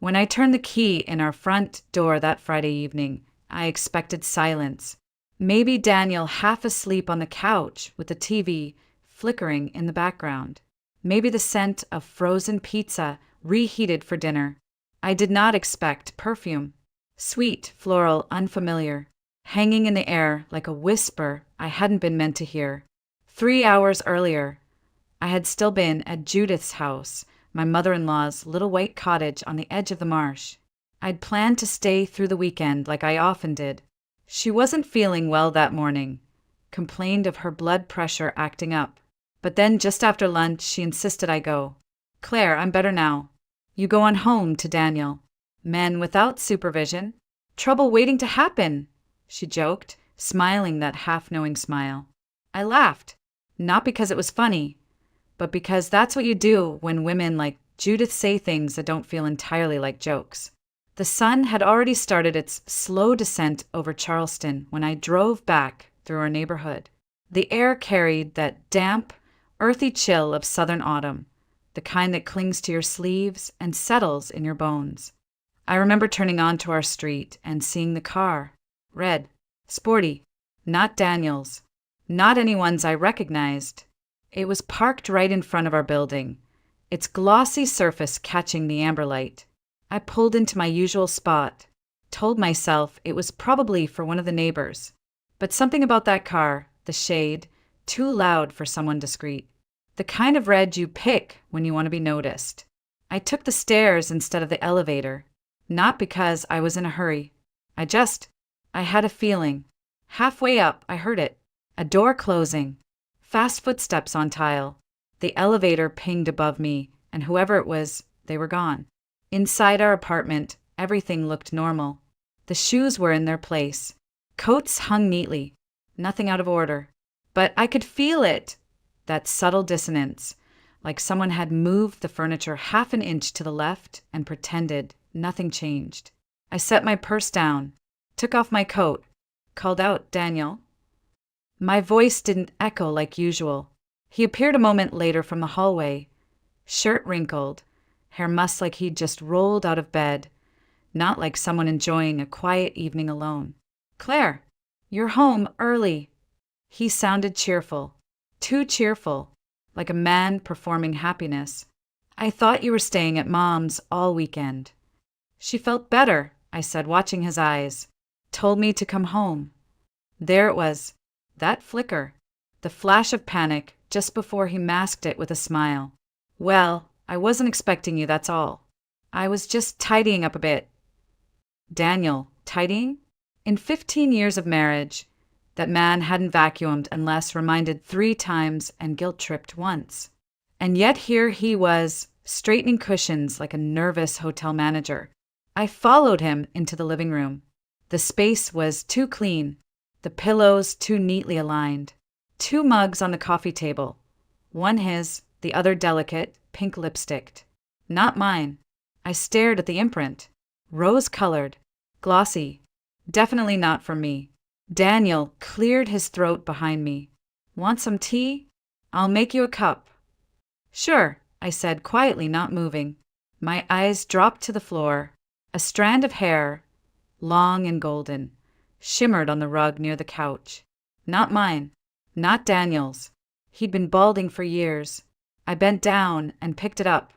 When I turned the key in our front door that Friday evening, I expected silence. Maybe Daniel half asleep on the couch with the TV flickering in the background. Maybe the scent of frozen pizza reheated for dinner. I did not expect perfume. Sweet, floral, unfamiliar, hanging in the air like a whisper I hadn't been meant to hear. 3 hours earlier, I had still been at Judith's house, my mother-in-law's little white cottage on the edge of the marsh. I'd planned to stay through the weekend like I often did. She wasn't feeling well that morning, complained of her blood pressure acting up. But then just after lunch, she insisted I go. "Claire, I'm better now. You go on home to Daniel." Men without supervision? Trouble waiting to happen, she joked, smiling that half-knowing smile. I laughed, not because it was funny, but because that's what you do when women like Judith say things that don't feel entirely like jokes. The sun had already started its slow descent over Charleston when I drove back through our neighborhood. The air carried that damp, earthy chill of southern autumn, the kind that clings to your sleeves and settles in your bones. I remember turning onto our street and seeing the car. Red, sporty, not Daniel's, not anyone's I recognized. It was parked right in front of our building, its glossy surface catching the amber light. I pulled into my usual spot, told myself it was probably for one of the neighbors. But something about that car, the shade, too loud for someone discreet. The kind of red you pick when you want to be noticed. I took the stairs instead of the elevator, not because I was in a hurry. I had a feeling. Halfway up, I heard it. A door closing. Fast footsteps on tile. The elevator pinged above me, and whoever it was, they were gone. Inside our apartment, everything looked normal. The shoes were in their place. Coats hung neatly. Nothing out of order. But I could feel it. That subtle dissonance, like someone had moved the furniture half an inch to the left and pretended nothing changed. I set my purse down, took off my coat, called out, "Daniel." My voice didn't echo like usual. He appeared a moment later from the hallway, shirt wrinkled, hair mussed like he'd just rolled out of bed, not like someone enjoying a quiet evening alone. "Claire, you're home early." He sounded cheerful, too cheerful, like a man performing happiness. "I thought you were staying at Mom's all weekend." "She felt better," I said, watching his eyes. "Told me to come home." There it was, that flicker, the flash of panic just before he masked it with a smile. "Well, I wasn't expecting you, that's all. I was just tidying up a bit." Daniel, tidying? In 15 years of marriage, that man hadn't vacuumed unless reminded 3 times and guilt-tripped once. And yet here he was, straightening cushions like a nervous hotel manager. I followed him into the living room. The space was too clean, the pillows too neatly aligned. 2 mugs on the coffee table, one his, the other delicate, pink lipsticked. Not mine. I stared at the imprint. Rose-colored, glossy. Definitely not for me. Daniel cleared his throat behind me. "Want some tea? I'll make you a cup." "Sure," I said, quietly not moving. My eyes dropped to the floor. A strand of hair, long and golden, shimmered on the rug near the couch. Not mine. Not Daniel's. He'd been balding for years. I bent down and picked it up.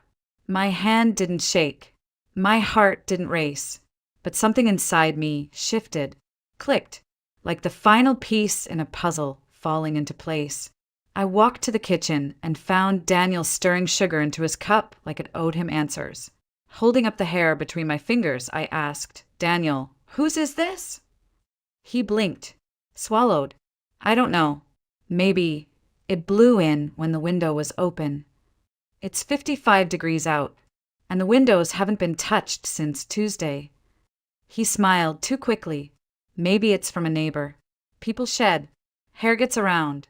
My hand didn't shake. My heart didn't race. But something inside me shifted, clicked, like the final piece in a puzzle falling into place. I walked to the kitchen and found Daniel stirring sugar into his cup like it owed him answers. Holding up the hair between my fingers, I asked, "Daniel, whose is this?" He blinked, swallowed. "I don't know. Maybe it blew in when the window was open. It's 55 degrees out, and the windows haven't been touched since Tuesday." He smiled too quickly. "Maybe it's from a neighbor. People shed. Hair gets around."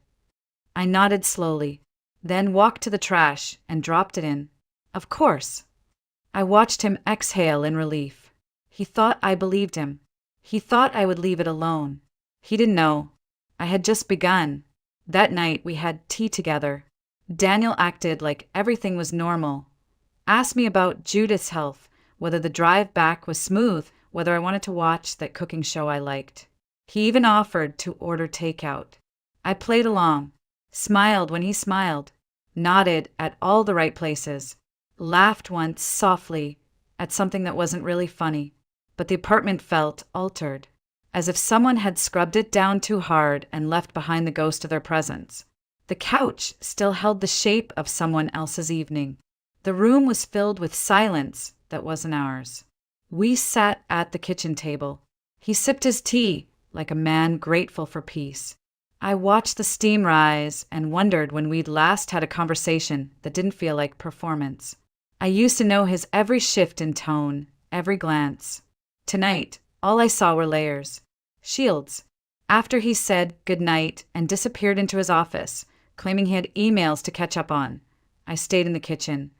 I nodded slowly, then walked to the trash and dropped it in. Of course. I watched him exhale in relief. He thought I believed him. He thought I would leave it alone. He didn't know. I had just begun. That night we had tea together. Daniel acted like everything was normal. Asked me about Judith's health, whether the drive back was smooth, whether I wanted to watch that cooking show I liked. He even offered to order takeout. I played along, smiled when he smiled, nodded at all the right places, laughed once softly at something that wasn't really funny, but the apartment felt altered, as if someone had scrubbed it down too hard and left behind the ghost of their presence. The couch still held the shape of someone else's evening. The room was filled with silence that wasn't ours. We sat at the kitchen table. He sipped his tea like a man grateful for peace. I watched the steam rise and wondered when we'd last had a conversation that didn't feel like performance. I used to know his every shift in tone, every glance. Tonight, all I saw were layers, shields. After he said goodnight and disappeared into his office, claiming he had emails to catch up on, I stayed in the kitchen,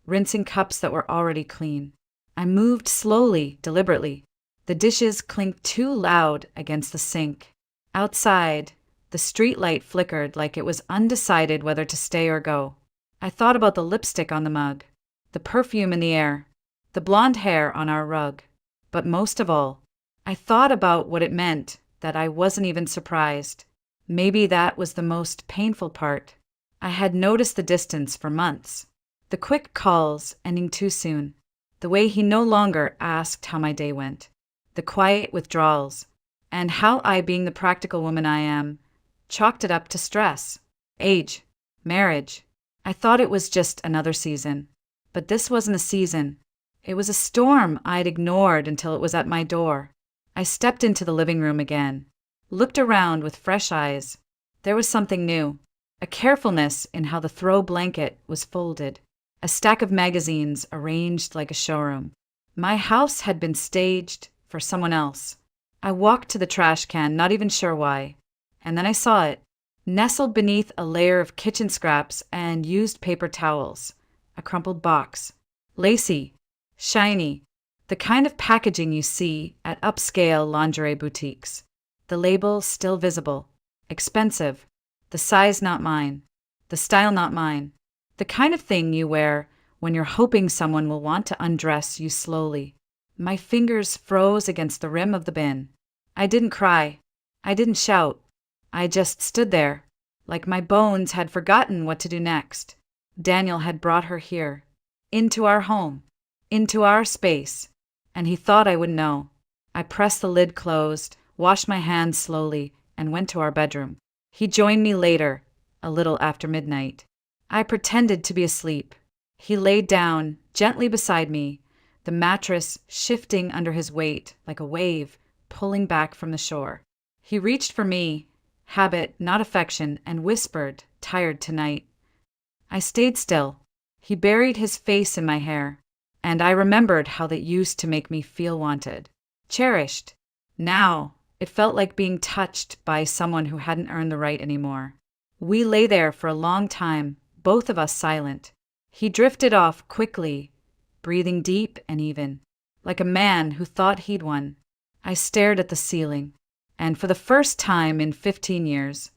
rinsing cups that were already clean. I moved slowly, deliberately. The dishes clinked too loud against the sink. Outside, the streetlight flickered like it was undecided whether to stay or go. I thought about the lipstick on the mug, the perfume in the air, the blonde hair on our rug. But most of all, I thought about what it meant that I wasn't even surprised. Maybe that was the most painful part. I had noticed the distance for months. The quick calls ending too soon. The way he no longer asked how my day went. The quiet withdrawals. And how I, being the practical woman I am, chalked it up to stress, age, marriage. I thought it was just another season. But this wasn't a season. It was a storm I'd ignored until it was at my door. I stepped into the living room again, looked around with fresh eyes. There was something new, a carefulness in how the throw blanket was folded, a stack of magazines arranged like a showroom. My house had been staged for someone else. I walked to the trash can, not even sure why, and then I saw it, nestled beneath a layer of kitchen scraps and used paper towels, a crumpled box, lacy, shiny, the kind of packaging you see at upscale lingerie boutiques. The label still visible. Expensive. The size not mine. The style not mine. The kind of thing you wear when you're hoping someone will want to undress you slowly. My fingers froze against the rim of the bin. I didn't cry. I didn't shout. I just stood there, like my bones had forgotten what to do next. Daniel had brought her here, into our home, into our space, and he thought I would know. I pressed the lid closed, washed my hands slowly, and went to our bedroom. He joined me later, a little after midnight. I pretended to be asleep. He laid down, gently beside me, the mattress shifting under his weight like a wave pulling back from the shore. He reached for me, habit, not affection, and whispered, "Tired tonight." I stayed still. He buried his face in my hair, and I remembered how that used to make me feel wanted, cherished. Now, it felt like being touched by someone who hadn't earned the right anymore. We lay there for a long time, both of us silent. He drifted off quickly, breathing deep and even, like a man who thought he'd won. I stared at the ceiling, and for the first time in 15 years,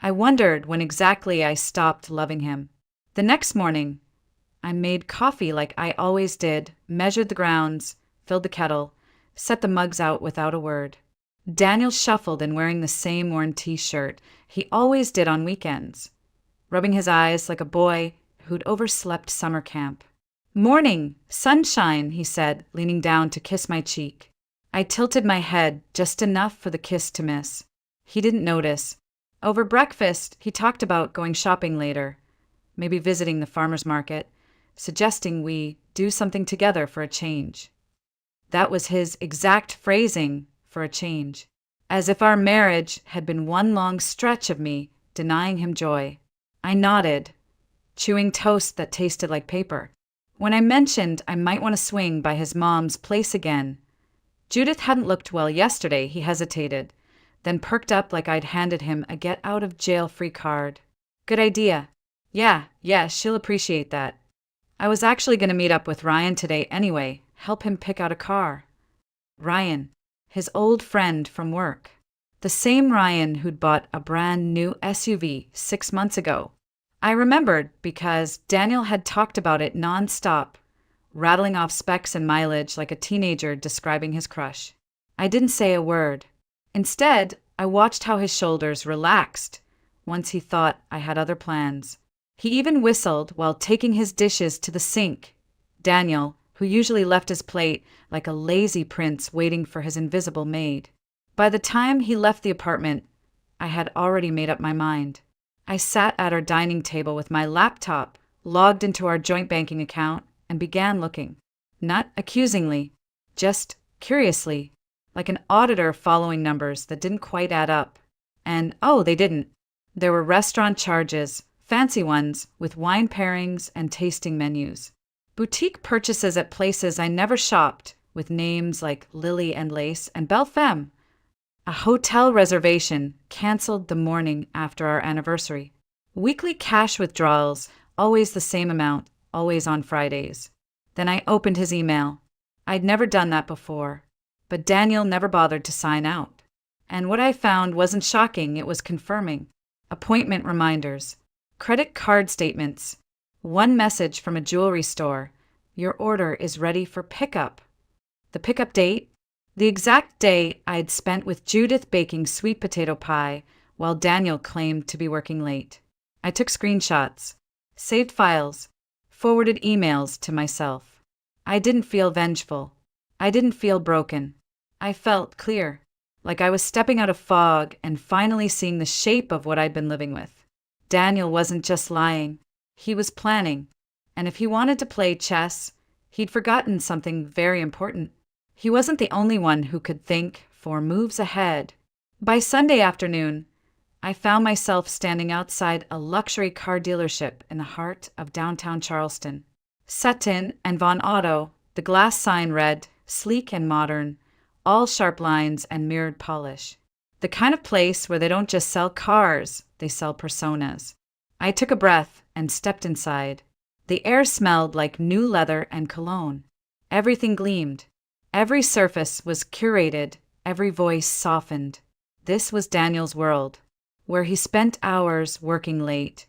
I wondered when exactly I stopped loving him. The next morning, I made coffee like I always did, measured the grounds, filled the kettle, set the mugs out without a word. Daniel shuffled in wearing the same worn t-shirt he always did on weekends, rubbing his eyes like a boy who'd overslept summer camp. "Morning, sunshine," he said, leaning down to kiss my cheek. I tilted my head just enough for the kiss to miss. He didn't notice. Over breakfast, he talked about going shopping later, maybe visiting the farmer's market, suggesting we do something together for a change. That was his exact phrasing, for a change. As if our marriage had been one long stretch of me denying him joy. I nodded, chewing toast that tasted like paper. When I mentioned I might want to swing by his mom's place again, Judith hadn't looked well yesterday, he hesitated, then perked up like I'd handed him a get-out-of-jail-free card. "Good idea. Yeah, she'll appreciate that." I was actually going to meet up with Ryan today anyway, help him pick out a car. Ryan, his old friend from work. The same Ryan who'd bought a brand new SUV 6 months ago. I remembered because Daniel had talked about it nonstop, rattling off specs and mileage like a teenager describing his crush. I didn't say a word. Instead, I watched how his shoulders relaxed once he thought I had other plans. He even whistled while taking his dishes to the sink. Daniel, who usually left his plate like a lazy prince waiting for his invisible maid. By the time he left the apartment, I had already made up my mind. I sat at our dining table with my laptop, logged into our joint banking account, and began looking. Not accusingly, just curiously, like an auditor following numbers that didn't quite add up. And, oh, they didn't. There were restaurant charges, fancy ones, with wine pairings and tasting menus. Boutique purchases at places I never shopped, with names like Lily and Lace and Belle Femme. A hotel reservation canceled the morning after our anniversary. Weekly cash withdrawals, always the same amount, always on Fridays. Then I opened his email. I'd never done that before, but Daniel never bothered to sign out. And what I found wasn't shocking, it was confirming. Appointment reminders, credit card statements, one message from a jewelry store. Your order is ready for pickup. The pickup date? The exact day I'd spent with Judith baking sweet potato pie while Daniel claimed to be working late. I took screenshots, saved files, forwarded emails to myself. I didn't feel vengeful. I didn't feel broken. I felt clear, like I was stepping out of fog and finally seeing the shape of what I'd been living with. Daniel wasn't just lying. He was planning. And if he wanted to play chess, he'd forgotten something very important. He wasn't the only one who could think 4 moves ahead. By Sunday afternoon, I found myself standing outside a luxury car dealership in the heart of downtown Charleston. Sutton and Von Auto, the glass sign read, sleek and modern, all sharp lines and mirrored polish. The kind of place where they don't just sell cars, they sell personas. I took a breath and stepped inside. The air smelled like new leather and cologne. Everything gleamed. Every surface was curated, every voice softened. This was Daniel's world, where he spent hours working late,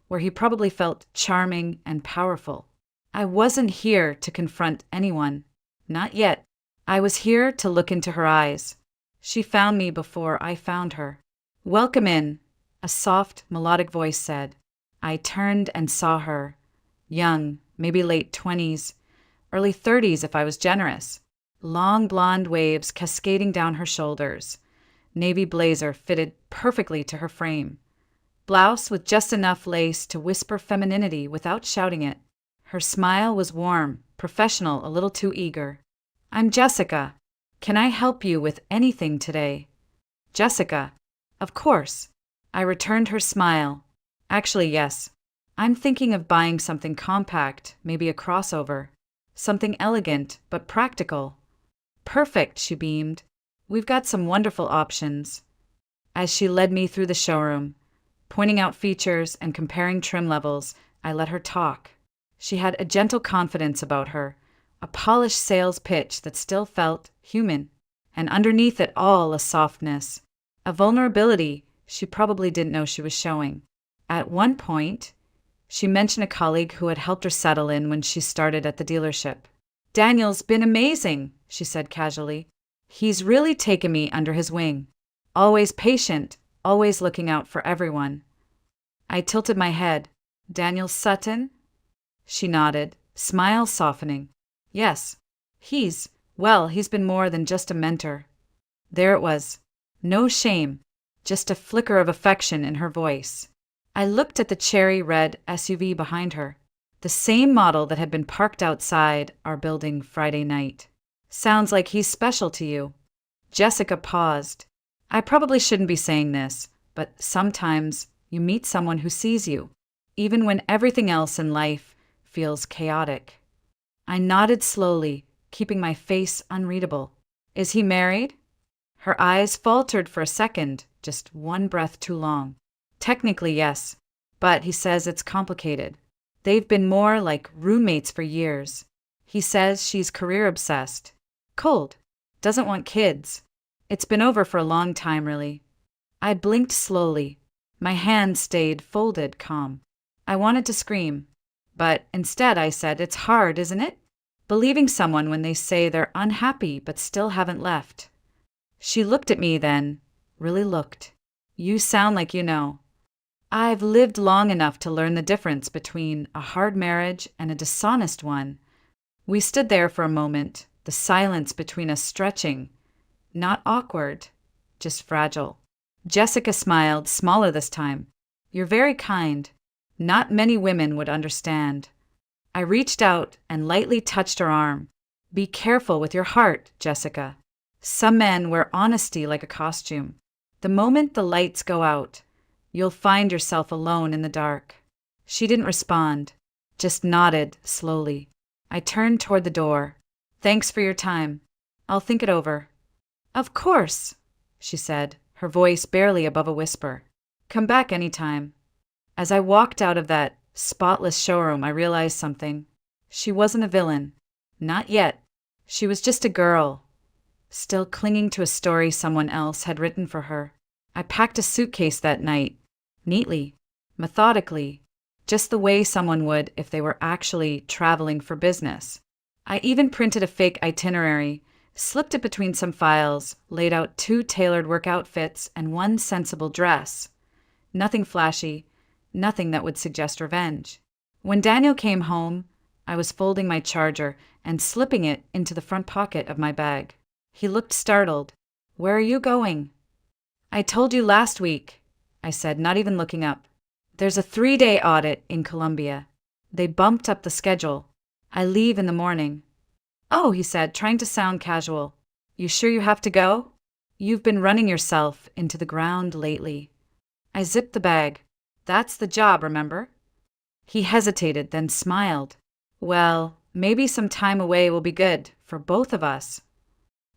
where he probably felt charming and powerful. I wasn't here to confront anyone. Not yet. I was here to look into her eyes. She found me before I found her. "Welcome in," a soft, melodic voice said. I turned and saw her. Young, maybe late 20s, early 30s if I was generous. Long blonde waves cascading down her shoulders. Navy blazer fitted perfectly to her frame. Blouse with just enough lace to whisper femininity without shouting it. Her smile was warm, professional, a little too eager. "I'm Jessica. Can I help you with anything today?" "Jessica. Of course." I returned her smile. "Actually, yes. I'm thinking of buying something compact, maybe a crossover. Something elegant, but practical." "Perfect," she beamed. "We've got some wonderful options." As she led me through the showroom, pointing out features and comparing trim levels, I let her talk. She had a gentle confidence about her, a polished sales pitch that still felt human, and underneath it all a softness, a vulnerability she probably didn't know she was showing. At one point, she mentioned a colleague who had helped her settle in when she started at the dealership. "Daniel's been amazing," she said casually. "He's really taken me under his wing. Always patient, always looking out for everyone." I tilted my head. "Daniel Sutton?" She nodded, smile softening. "Yes, he's been more than just a mentor." There it was. No shame, just a flicker of affection in her voice. I looked at the cherry red SUV behind her, the same model that had been parked outside our building Friday night. "Sounds like he's special to you." Jessica paused. I probably shouldn't be saying this, but sometimes you meet someone who sees you, even when everything else in life feels chaotic. I nodded slowly, keeping my face unreadable. "Is he married?" Her eyes faltered for a second, just one breath too long. "Technically, yes, but he says it's complicated. They've been more like roommates for years. He says she's career-obsessed. Cold. Doesn't want kids. It's been over for a long time, really." I blinked slowly. My hands stayed folded, calm. I wanted to scream, but instead I said, "It's hard, isn't it?" believing someone when they say they're unhappy but still haven't left. She looked at me then, really looked. You sound like you know. I've lived long enough to learn the difference between a hard marriage and a dishonest one. We stood there for a moment, the silence between us stretching. Not awkward, just fragile. Jessica smiled, smaller this time. You're very kind. Not many women would understand. I reached out and lightly touched her arm. Be careful with your heart, Jessica. Some men wear honesty like a costume. The moment the lights go out, you'll find yourself alone in the dark. She didn't respond, just nodded slowly. I turned toward the door. Thanks for your time. I'll think it over. Of course, she said, her voice barely above a whisper. Come back anytime. As I walked out of that spotless showroom, I realized something. She wasn't a villain. Not yet. She was just a girl, still clinging to a story someone else had written for her. I packed a suitcase that night, neatly, methodically, just the way someone would if they were actually traveling for business. I even printed a fake itinerary, slipped it between some files, laid out 2 tailored work outfits and 1 sensible dress. Nothing flashy, nothing that would suggest revenge. When Daniel came home, I was folding my charger and slipping it into the front pocket of my bag. He looked startled. Where are you going? I told you last week, I said, not even looking up. There's a 3-day audit in Colombia. They bumped up the schedule. I leave in the morning. Oh, he said, trying to sound casual. You sure you have to go? You've been running yourself into the ground lately. I zipped the bag. That's the job, remember? He hesitated, then smiled. Well, maybe some time away will be good for both of us.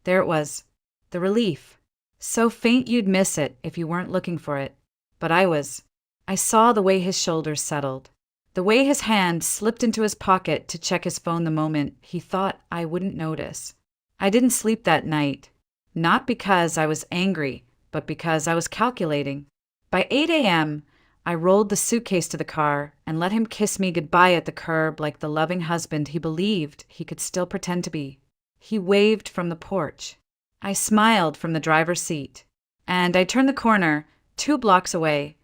There it was, the relief. So faint you'd miss it if you weren't looking for it. But I was. I saw the way his shoulders settled, the way his hand slipped into his pocket to check his phone the moment he thought I wouldn't notice. I didn't sleep that night, not because I was angry, but because I was calculating. By 8 a.m., I rolled the suitcase to the car and let him kiss me goodbye at the curb like the loving husband he believed he could still pretend to be. He waved from the porch. I smiled from the driver's seat, and I turned the corner 2 blocks away,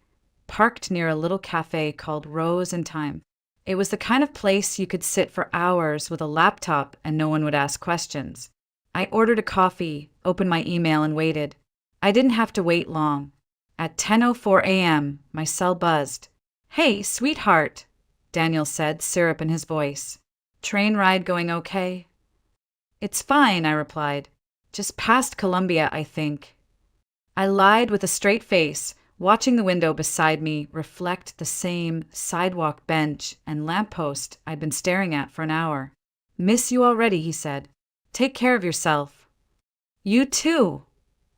parked near a little cafe called Rose and Thyme. It was the kind of place you could sit for hours with a laptop and no one would ask questions. I ordered a coffee, opened my email, and waited. I didn't have to wait long. At 10:04 a.m., my cell buzzed. Hey, sweetheart, Daniel said, syrup in his voice. Train ride going okay? It's fine, I replied. Just past Columbia, I think. I lied with a straight face, watching the window beside me reflect the same sidewalk bench and lamppost I'd been staring at for an hour. Miss you already, he said. Take care of yourself. You too,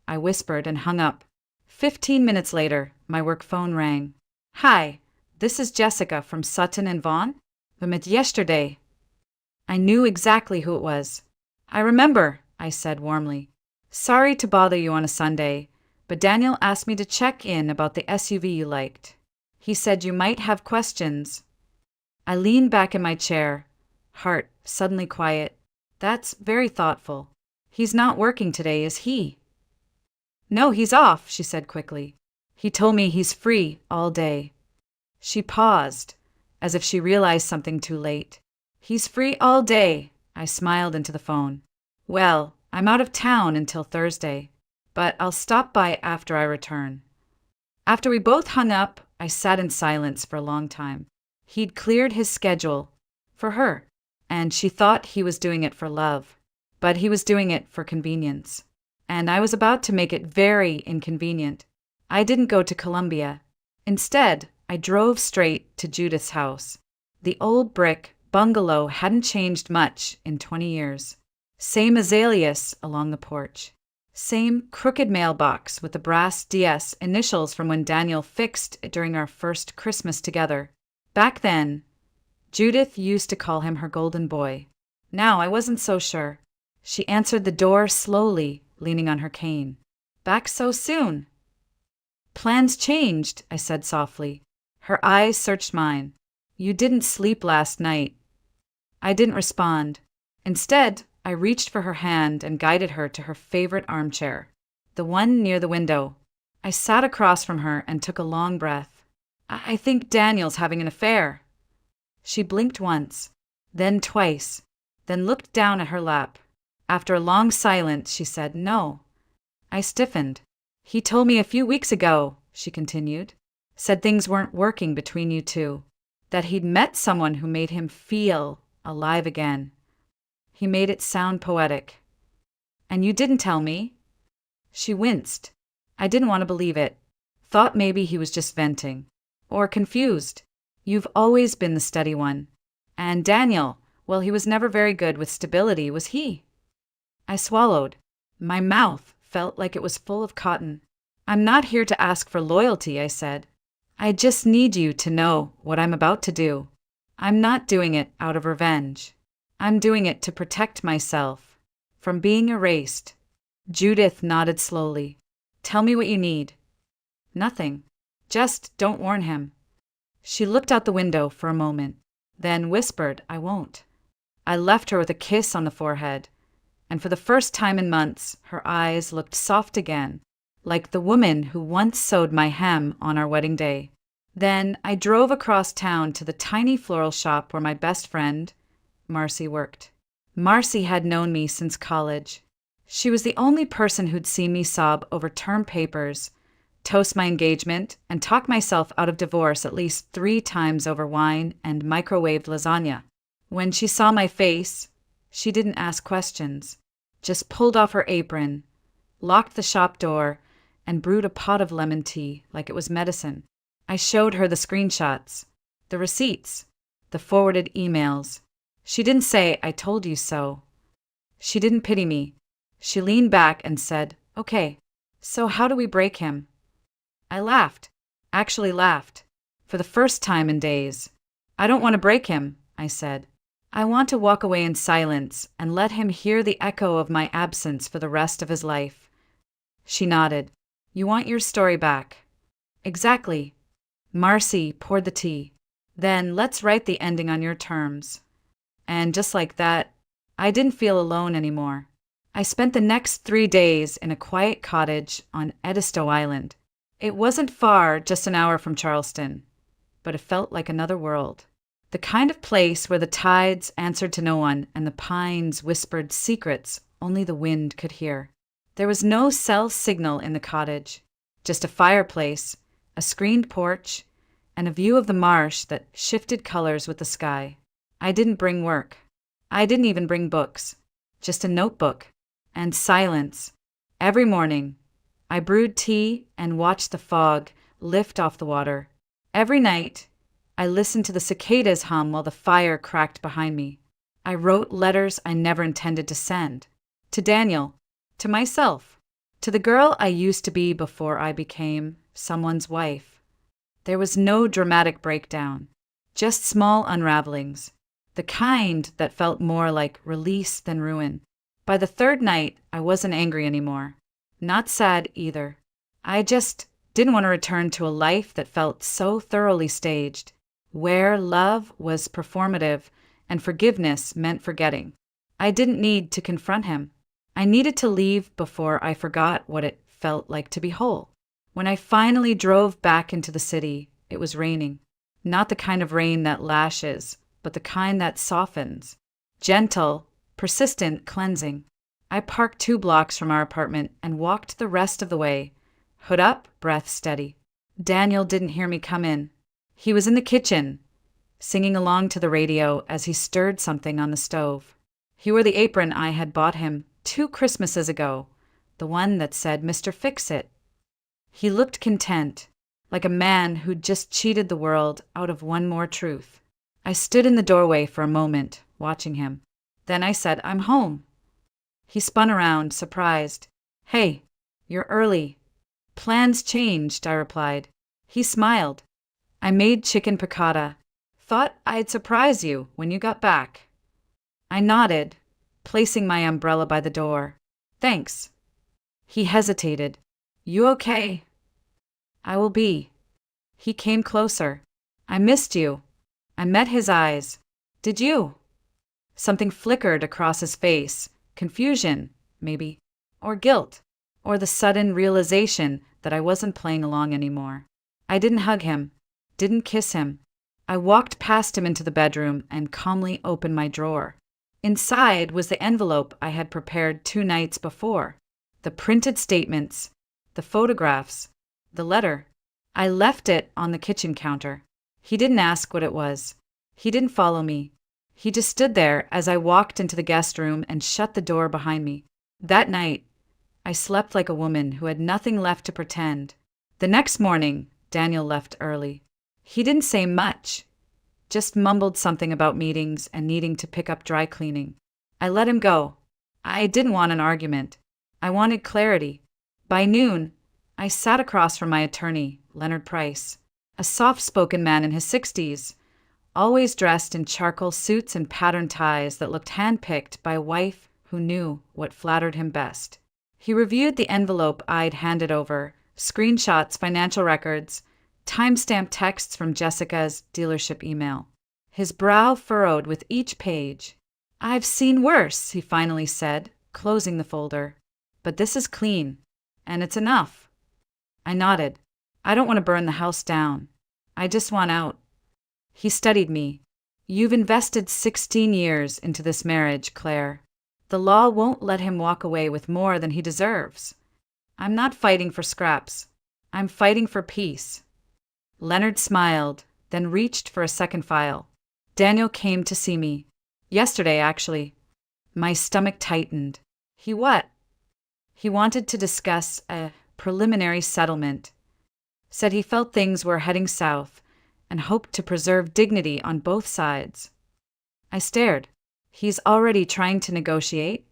I whispered and hung up. 15 minutes later, my work phone rang. Hi, this is Jessica from Sutton and Vaughan. We met yesterday. I knew exactly who it was. I remember, I said warmly. Sorry to bother you on a Sunday, but Daniel asked me to check in about the SUV you liked. He said you might have questions. I leaned back in my chair, heart suddenly quiet. That's very thoughtful. He's not working today, is he? No, he's off, she said quickly. He told me he's free all day. She paused, as if she realized something too late. He's free all day, I smiled into the phone. Well, I'm out of town until Thursday, but I'll stop by after I return. After we both hung up, I sat in silence for a long time. He'd cleared his schedule for her, and she thought he was doing it for love, but he was doing it for convenience. And I was about to make it very inconvenient. I didn't go to Columbia. Instead, I drove straight to Judith's house. The old brick bungalow hadn't changed much in 20 years. Same azaleas along the porch. Same crooked mailbox with the brass DS initials from when Daniel fixed it during our first Christmas together. Back then, Judith used to call him her golden boy. Now I wasn't so sure. She answered the door slowly, leaning on her cane. Back so soon? Plans changed, I said softly. Her eyes searched mine. You didn't sleep last night. I didn't respond. Instead, I reached for her hand and guided her to her favorite armchair, the one near the window. I sat across from her and took a long breath. I think Daniel's having an affair. She blinked once, then twice, then looked down at her lap. After a long silence, she said, "No." I stiffened. "He told me a few weeks ago," she continued. "Said things weren't working between you two. That he'd met someone who made him feel alive again. He made it sound poetic." "And you didn't tell me?" She winced. I didn't want to believe it. Thought maybe he was just venting. Or confused. "You've always been the steady one. And Daniel, well, he was never very good with stability, was he?" I swallowed. My mouth felt like it was full of cotton. "I'm not here to ask for loyalty," I said. "I just need you to know what I'm about to do. I'm not doing it out of revenge. I'm doing it to protect myself from being erased." Judith nodded slowly. "Tell me what you need." "Nothing. Just don't warn him." She looked out the window for a moment, then whispered, "I won't." I left her with a kiss on the forehead, and for the first time in months, her eyes looked soft again, like the woman who once sewed my hem on our wedding day. Then I drove across town to the tiny floral shop where my best friend, Marcy, worked. Marcy had known me since college. She was the only person who'd seen me sob over term papers, toast my engagement, and talk myself out of divorce at least 3 times over wine and microwaved lasagna. When she saw my face, she didn't ask questions, just pulled off her apron, locked the shop door, and brewed a pot of lemon tea like it was medicine. I showed her the screenshots, the receipts, the forwarded emails. She didn't say, "I told you so." She didn't pity me. She leaned back and said, "Okay, so how do we break him?" I laughed, actually laughed, for the first time in days. "I don't want to break him," I said. "I want to walk away in silence and let him hear the echo of my absence for the rest of his life." She nodded. "You want your story back." "Exactly." Marcy poured the tea. "Then let's write the ending on your terms." And just like that, I didn't feel alone anymore. I spent the next 3 days in a quiet cottage on Edisto Island. It wasn't far, just an hour from Charleston, but it felt like another world. The kind of place where the tides answered to no one and the pines whispered secrets only the wind could hear. There was no cell signal in the cottage, just a fireplace, a screened porch, and a view of the marsh that shifted colors with the sky. I didn't bring work. I didn't even bring books, just a notebook and silence. Every morning, I brewed tea and watched the fog lift off the water. Every night, I listened to the cicadas hum while the fire cracked behind me. I wrote letters I never intended to send. To Daniel, to myself, to the girl I used to be before I became someone's wife. There was no dramatic breakdown, just small unravelings, the kind that felt more like release than ruin. By the 3rd night, I wasn't angry anymore. Not sad either. I just didn't want to return to a life that felt so thoroughly staged, where love was performative and forgiveness meant forgetting. I didn't need to confront him. I needed to leave before I forgot what it felt like to be whole. When I finally drove back into the city, it was raining. Not the kind of rain that lashes, but the kind that softens. Gentle, persistent cleansing. I parked 2 blocks from our apartment and walked the rest of the way, hood up, breath steady. Daniel didn't hear me come in. He was in the kitchen, singing along to the radio as he stirred something on the stove. He wore the apron I had bought him 2 Christmases ago, the one that said Mr. Fix-It. He looked content, like a man who'd just cheated the world out of one more truth. I stood in the doorway for a moment, watching him. Then I said, "I'm home." He spun around, surprised. "Hey, you're early." "Plans changed," I replied. He smiled. "I made chicken piccata. Thought I'd surprise you when you got back." I nodded, placing my umbrella by the door. "Thanks." He hesitated. "You okay?" "I will be." He came closer. "I missed you." I met his eyes. "Did you?" Something flickered across his face. Confusion, maybe. Or guilt. Or the sudden realization that I wasn't playing along anymore. I didn't hug him. Didn't kiss him. I walked past him into the bedroom and calmly opened my drawer. Inside was the envelope I had prepared 2 nights before. The printed statements. The photographs. The letter. I left it on the kitchen counter. He didn't ask what it was. He didn't follow me. He just stood there as I walked into the guest room and shut the door behind me. That night, I slept like a woman who had nothing left to pretend. The next morning, Daniel left early. He didn't say much, just mumbled something about meetings and needing to pick up dry cleaning. I let him go. I didn't want an argument. I wanted clarity. By noon, I sat across from my attorney, Leonard Price, a soft-spoken man in his 60s, always dressed in charcoal suits and patterned ties that looked hand-picked by a wife who knew what flattered him best. He reviewed the envelope I'd handed over, screenshots, financial records, time-stamped texts from Jessica's dealership email. His brow furrowed with each page. "I've seen worse," he finally said, closing the folder. "But this is clean, and it's enough." I nodded. "I don't want to burn the house down. I just want out." He studied me. "You've invested 16 years into this marriage, Claire. The law won't let him walk away with more than he deserves. I'm not fighting for scraps. I'm fighting for peace." Leonard smiled, then reached for a second file. "Daniel came to see me. Yesterday, actually." My stomach tightened. "He what?" "He wanted to discuss a preliminary settlement. Said he felt things were heading south and hoped to preserve dignity on both sides." I stared. "He's already trying to negotiate?"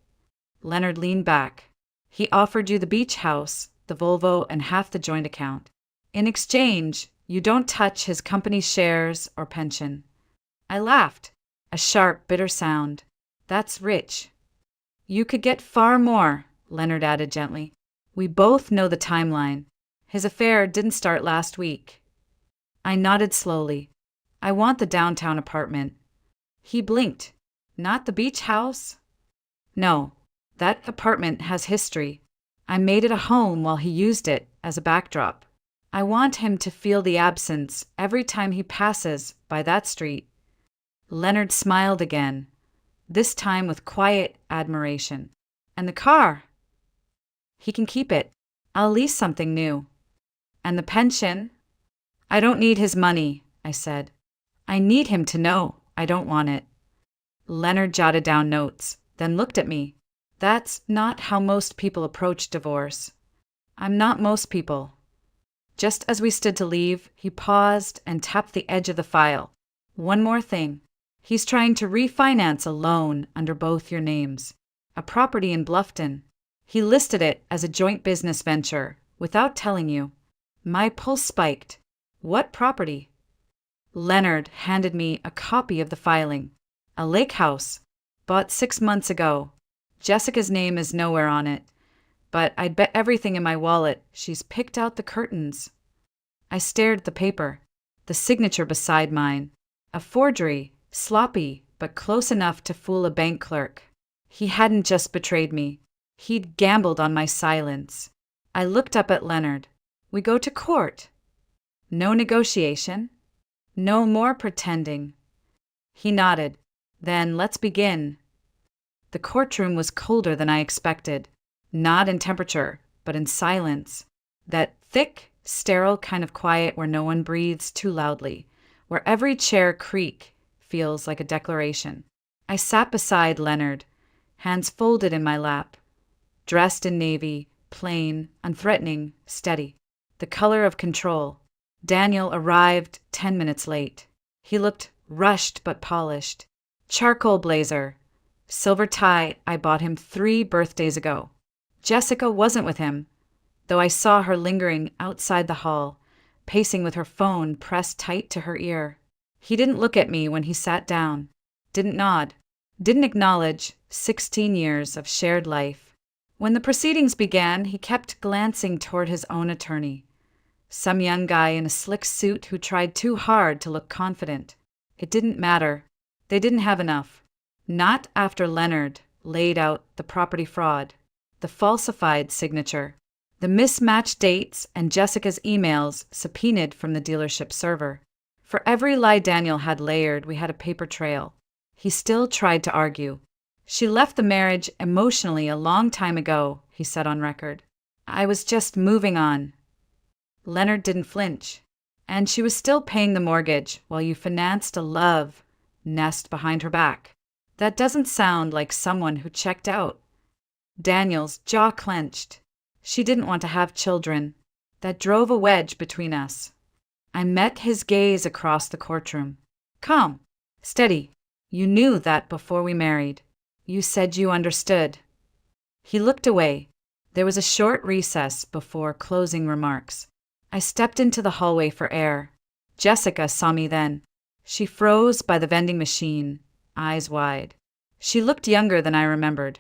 Leonard leaned back. "He offered you the beach house, the Volvo, and half the joint account. In exchange, you don't touch his company's shares or pension." I laughed. A sharp, bitter sound. "That's rich." "You could get far more," Leonard added gently. "We both know the timeline. His affair didn't start last week." I nodded slowly. "I want the downtown apartment." He blinked. "Not the beach house?" "No. That apartment has history. I made it a home while he used it as a backdrop. I want him to feel the absence every time he passes by that street." Leonard smiled again, this time with quiet admiration. "And the car?" "He can keep it. I'll lease something new." "And the pension?" "I don't need his money," I said. "I need him to know I don't want it." Leonard jotted down notes, then looked at me. "That's not how most people approach divorce." "I'm not most people." Just as we stood to leave, he paused and tapped the edge of the file. "One more thing. He's trying to refinance a loan under both your names. A property in Bluffton. He listed it as a joint business venture, without telling you." My pulse spiked. "What property?" Leonard handed me a copy of the filing. "A lake house. Bought 6 months ago. Jessica's name is nowhere on it, but I'd bet everything in my wallet she's picked out the curtains." I stared at the paper, the signature beside mine. A forgery, sloppy, but close enough to fool a bank clerk. He hadn't just betrayed me. He'd gambled on my silence. I looked up at Leonard. "We go to court." "No negotiation?" "No more pretending." He nodded. "Then let's begin." The courtroom was colder than I expected. Not in temperature, but in silence. That thick, sterile kind of quiet where no one breathes too loudly, where every chair creak feels like a declaration. I sat beside Leonard, hands folded in my lap. Dressed in navy, plain, unthreatening, steady. The color of control. Daniel arrived 10 minutes late. He looked rushed but polished. Charcoal blazer. Silver tie I bought him 3 birthdays ago. Jessica wasn't with him, though I saw her lingering outside the hall, pacing with her phone pressed tight to her ear. He didn't look at me when he sat down. Didn't nod. Didn't acknowledge 16 years of shared life. When the proceedings began, he kept glancing toward his own attorney. Some young guy in a slick suit who tried too hard to look confident. It didn't matter. They didn't have enough. Not after Leonard laid out the property fraud, the falsified signature, the mismatched dates, and Jessica's emails subpoenaed from the dealership server. For every lie Daniel had layered, we had a paper trail. He still tried to argue. "She left the marriage emotionally a long time ago," he said on record. "I was just moving on." Leonard didn't flinch. "And she was still paying the mortgage while you financed a love nest behind her back. That doesn't sound like someone who checked out." Daniel's jaw clenched. "She didn't want to have children. That drove a wedge between us." I met his gaze across the courtroom. "Calm. Steady. You knew that before we married. You said you understood." He looked away. There was a short recess before closing remarks. I stepped into the hallway for air. Jessica saw me then. She froze by the vending machine, eyes wide. She looked younger than I remembered.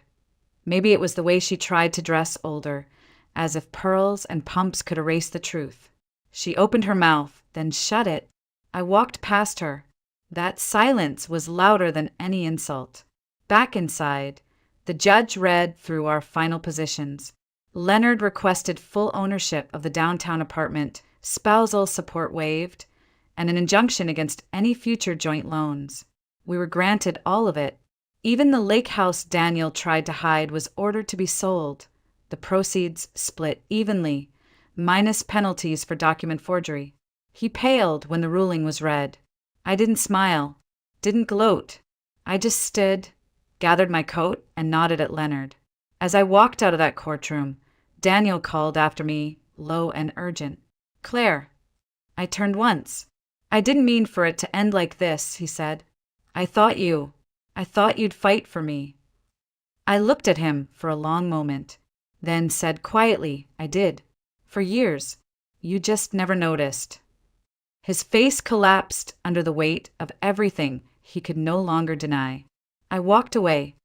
Maybe it was the way she tried to dress older, as if pearls and pumps could erase the truth. She opened her mouth, then shut it. I walked past her. That silence was louder than any insult. Back inside, the judge read through our final positions. Leonard requested full ownership of the downtown apartment, spousal support waived, and an injunction against any future joint loans. We were granted all of it. Even the lake house Daniel tried to hide was ordered to be sold. The proceeds split evenly, minus penalties for document forgery. He paled when the ruling was read. I didn't smile, didn't gloat. I just stood, gathered my coat, and nodded at Leonard. As I walked out of that courtroom, Daniel called after me, low and urgent. "Claire." I turned once. "I didn't mean for it to end like this," he said. I thought you'd fight for me." I looked at him for a long moment, then said quietly, "I did. For years. You just never noticed." His face collapsed under the weight of everything he could no longer deny. I walked away,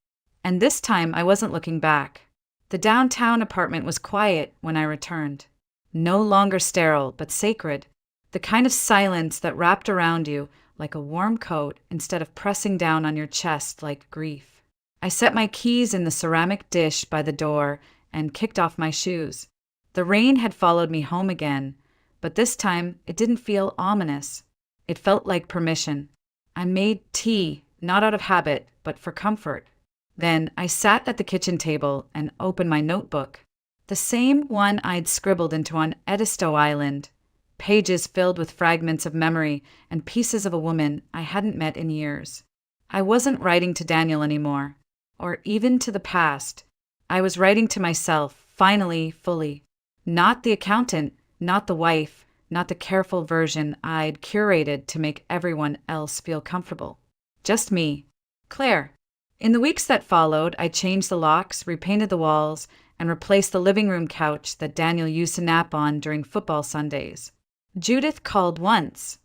and this time I wasn't looking back. The downtown apartment was quiet when I returned. No longer sterile, but sacred. The kind of silence that wrapped around you like a warm coat instead of pressing down on your chest like grief. I set my keys in the ceramic dish by the door and kicked off my shoes. The rain had followed me home again, but this time it didn't feel ominous. It felt like permission. I made tea, not out of habit, but for comfort. Then I sat at the kitchen table and opened my notebook. The same one I'd scribbled into on Edisto Island. Pages filled with fragments of memory and pieces of a woman I hadn't met in years. I wasn't writing to Daniel anymore, or even to the past. I was writing to myself, finally, fully. Not the accountant, not the wife, not the careful version I'd curated to make everyone else feel comfortable. Just me. Claire. In the weeks that followed, I changed the locks, repainted the walls, and replaced the living room couch that Daniel used to nap on during football Sundays. Judith called once,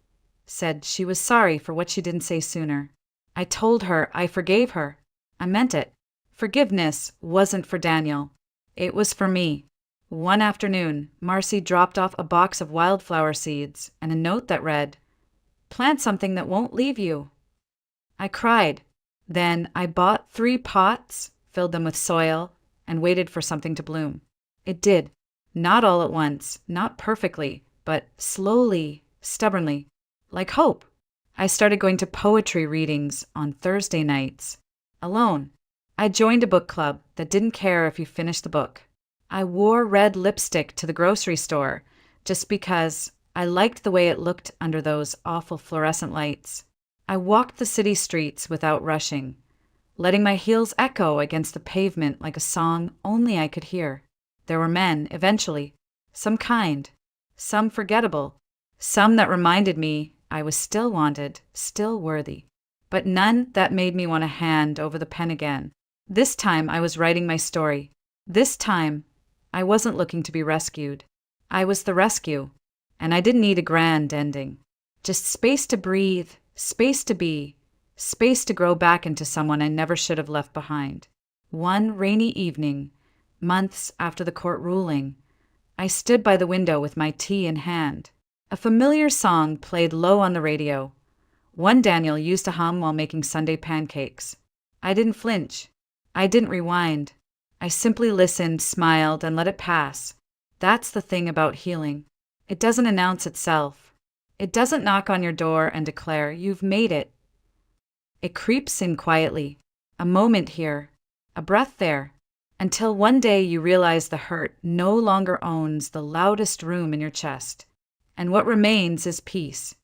said she was sorry for what she didn't say sooner. I told her I forgave her. I meant it. Forgiveness wasn't for Daniel. It was for me. One afternoon, Marcy dropped off a box of wildflower seeds and a note that read, "Plant something that won't leave you." I cried. Then I bought 3 pots, filled them with soil, and waited for something to bloom. It did. Not all at once, not perfectly, but slowly, stubbornly, like hope. I started going to poetry readings on Thursday nights, alone. I joined a book club that didn't care if you finished the book. I wore red lipstick to the grocery store just because I liked the way it looked under those awful fluorescent lights. I walked the city streets without rushing, letting my heels echo against the pavement like a song only I could hear. There were men, eventually, some kind, some forgettable, some that reminded me I was still wanted, still worthy, but none that made me want to hand over the pen again. This time I was writing my story. This time I wasn't looking to be rescued. I was the rescue, and I didn't need a grand ending. Just space to breathe, space to be, space to grow back into someone I never should have left behind. One rainy evening, months after the court ruling, I stood by the window with my tea in hand. A familiar song played low on the radio, one Daniel used to hum while making Sunday pancakes. I didn't flinch. I didn't rewind. I simply listened, smiled, and let it pass. That's the thing about healing. It doesn't announce itself. It doesn't knock on your door and declare, "You've made it." It creeps in quietly. A moment here, a breath there, until one day you realize the hurt no longer owns the loudest room in your chest. And what remains is peace.